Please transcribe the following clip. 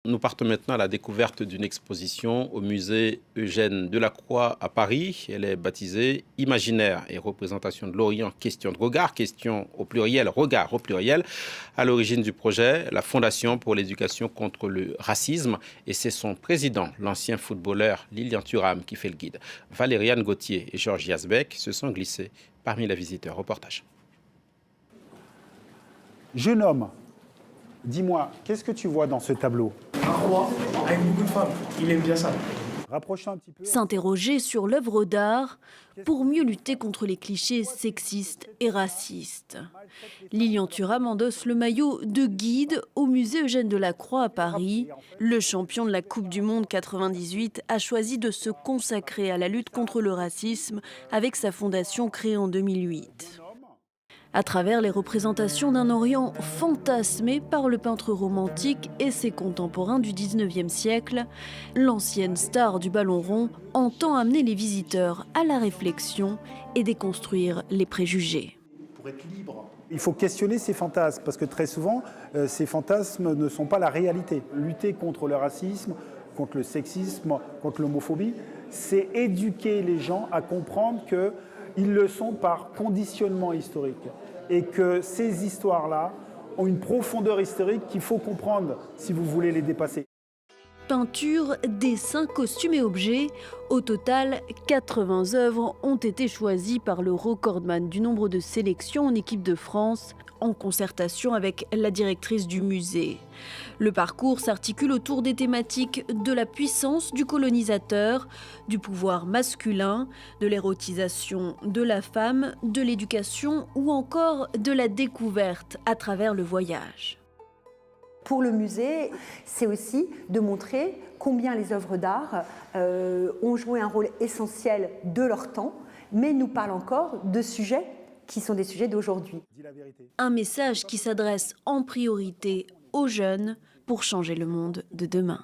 Nous partons maintenant à la découverte d'une exposition au musée Eugène Delacroix à Paris. Elle est baptisée Imaginaire et représentation de l'Orient, question de regard, question au pluriel, regard au pluriel. À l'origine du projet, la Fondation pour l'éducation contre le racisme, et c'est son président, l'ancien footballeur Lilian Thuram, qui fait le guide. Valériane Gauthier et Georges Yazbek se sont glissés parmi les visiteurs. Reportage. Jeune homme, dis-moi, qu'est-ce que tu vois dans ce tableau? Un roi avec beaucoup de femmes. Il aime bien ça. Rapproche-toi un petit peu. S'interroger sur l'œuvre d'art pour mieux lutter contre les clichés sexistes et racistes. Lilian Thuram endosse le maillot de guide au musée Eugène Delacroix à Paris. Le champion de la Coupe du Monde 98 a choisi de se consacrer à la lutte contre le racisme avec sa fondation créée en 2008. À travers les représentations d'un Orient fantasmé par le peintre romantique et ses contemporains du 19e siècle, l'ancienne star du ballon rond entend amener les visiteurs à la réflexion et déconstruire les préjugés. Pour être libre, il faut questionner ces fantasmes, parce que très souvent, ces fantasmes ne sont pas la réalité. Lutter contre le racisme, contre le sexisme, contre l'homophobie, c'est éduquer les gens à comprendre qu'ils le sont par conditionnement historique. Et que ces histoires-là ont une profondeur historique qu'il faut comprendre si vous voulez les dépasser. Peinture, dessins, costumes et objets. Au total, 80 œuvres ont été choisies par le recordman du nombre de sélections en équipe de France, en concertation avec la directrice du musée. Le parcours s'articule autour des thématiques de la puissance du colonisateur, du pouvoir masculin, de l'érotisation de la femme, de l'éducation ou encore de la découverte à travers le voyage. Pour le musée, c'est aussi de montrer combien les œuvres d'art ont joué un rôle essentiel de leur temps, mais nous parlent encore de sujets qui sont des sujets d'aujourd'hui. Un message qui s'adresse en priorité aux jeunes pour changer le monde de demain.